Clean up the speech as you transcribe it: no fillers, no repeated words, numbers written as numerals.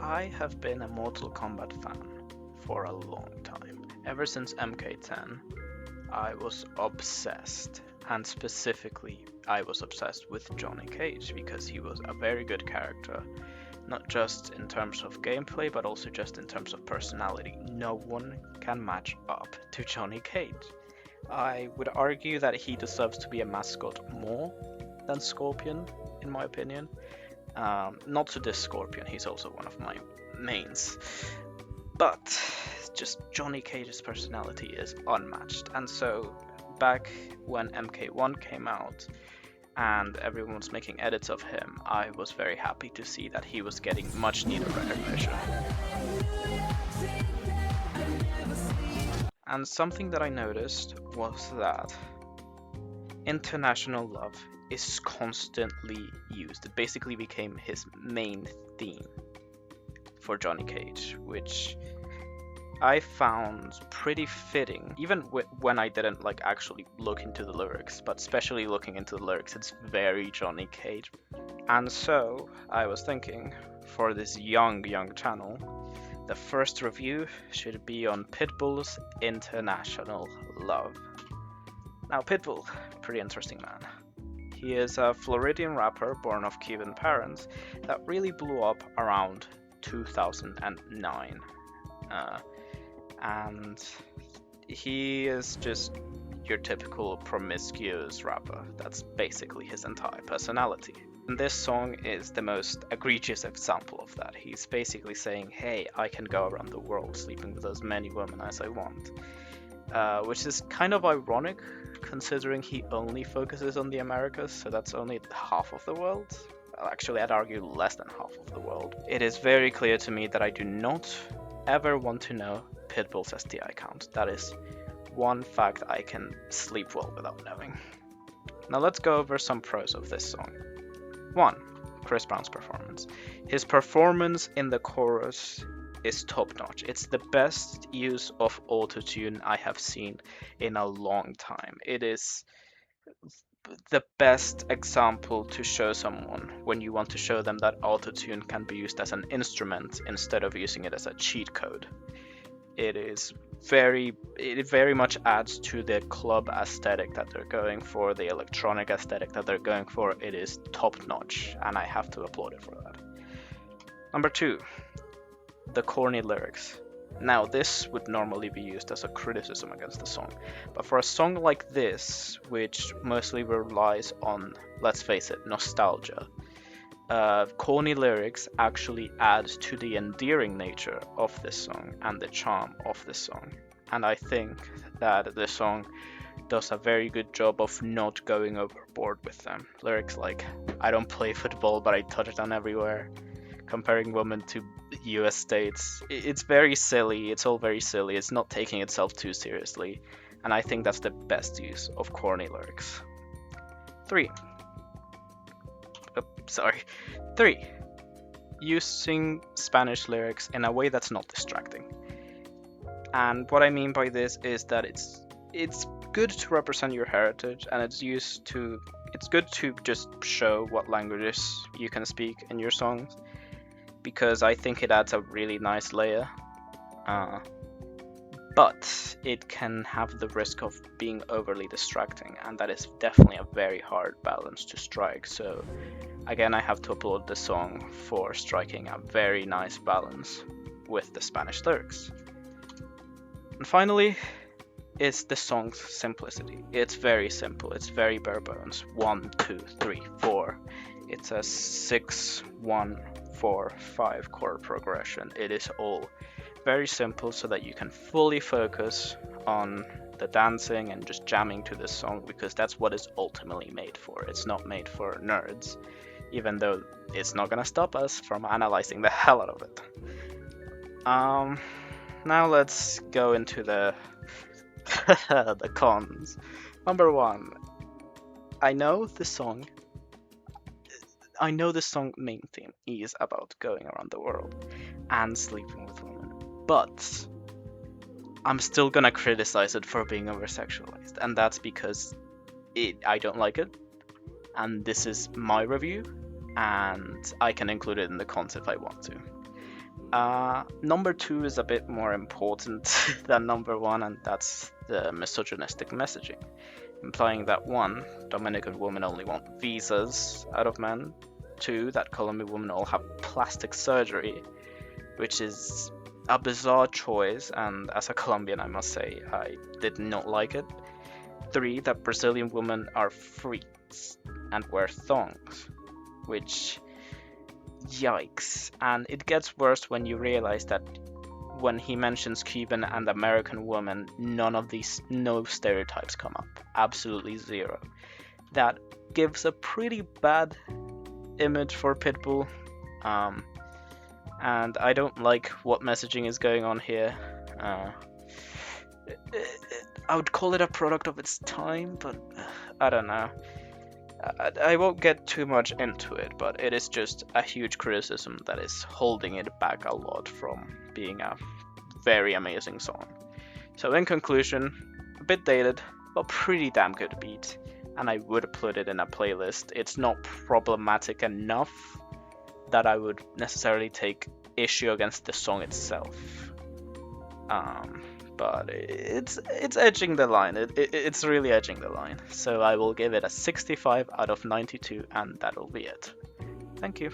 I have been a Mortal Kombat fan for a long time. Ever since MK10, I was obsessed. And specifically, I was obsessed with Johnny Cage because he was a very good character, not just in terms of gameplay, but also just in terms of personality. No one can match up to Johnny Cage. I would argue that he deserves to be a mascot more than Scorpion, in my opinion. Not to diss Scorpion, he's also one of my mains. But just Johnny Cage's personality is unmatched. And so back when MK1 came out and everyone was making edits of him, I was very happy to see that he was getting much needed recognition. And something that I noticed was that International Love is constantly used. It basically became his main theme for Johnny Cage, which I found pretty fitting, even when I didn't actually look into the lyrics, but especially looking into the lyrics, it's very Johnny Cage. And so I was thinking, for this young channel, the first review should be on Pitbull's International Love. Now Pitbull, pretty interesting man. He is a Floridian rapper born of Cuban parents that really blew up around 2009. And he is just your typical promiscuous rapper. That's basically his entire personality. And this song is the most egregious example of that. He's basically saying, hey, I can go around the world sleeping with as many women as I want. Which is kind of ironic, considering he only focuses on the Americas, so that's only half of the world. Actually, I'd argue less than half of the world. It is very clear to me that I do not ever want to know Pitbull's STI count. That is one fact I can sleep well without knowing. Now let's go over some pros of this song. 1. Chris Brown's performance. His performance in the chorus is top-notch. It's the best use of autotune I have seen in a long time. It is the best example to show someone when you want to show them that autotune can be used as an instrument instead of using it as a cheat code. It very much adds to the club aesthetic that they're going for, the electronic aesthetic that they're going for. It is top-notch, and I have to applaud it for that. Number 2, the corny lyrics. Now, this would normally be used as a criticism against the song, but for a song like this, which mostly relies on, let's face it, nostalgia, corny lyrics actually add to the endearing nature of this song and the charm of this song. And I think that the song does a very good job of not going overboard with them. Lyrics like, I don't play football, but I touch it on everywhere. Comparing women to US states. It's very silly. It's all very silly. It's not taking itself too seriously. And I think that's the best use of corny lyrics. 3. Using Spanish lyrics in a way that's not distracting. And what I mean by this is that it's good to represent your heritage, and it's good to just show what languages you can speak in your songs, because I think it adds a really nice layer. But it can have the risk of being overly distracting, and that is definitely a very hard balance to strike. So again, I have to applaud the song for striking a very nice balance with the Spanish lyrics. And finally, is the song's simplicity. It's very simple. It's very bare bones. 1, 2, 3, 4. It's a 6, 1, 4, 5 chord progression. It is all very simple so that you can fully focus on the dancing and just jamming to this song, because that's what it's ultimately made for. It's not made for nerds, even though it's not gonna stop us from analyzing the hell out of it. Now let's go into the the cons. Number 1, I know the song main theme is about going around the world and sleeping with women, but I'm still gonna criticize it for being over-sexualized, and that's because I don't like it, and this is my review, and I can include it in the cons if I want to. Number 2 is a bit more important than number 1, and that's the misogynistic messaging, implying that 1, Dominican women only want visas out of men, 2, that Colombian women all have plastic surgery, which is a bizarre choice, and as a Colombian, I must say, I did not like it. 3, that Brazilian women are freaks and wear thongs, which, yikes. And it gets worse when you realize that when he mentions Cuban and American women, no stereotypes come up. Absolutely zero. That gives a pretty bad image for Pitbull. And I don't like what messaging is going on here. I would call it a product of its time, but I don't know. I won't get too much into it, but it is just a huge criticism that is holding it back a lot from being a very amazing song. So in conclusion, a bit dated, but pretty damn good beat, and I would put it in a playlist. It's not problematic enough that I would necessarily take issue against the song itself. But it's edging the line. It's really edging the line. So I will give it a 65 out of 92, and that'll be it. Thank you.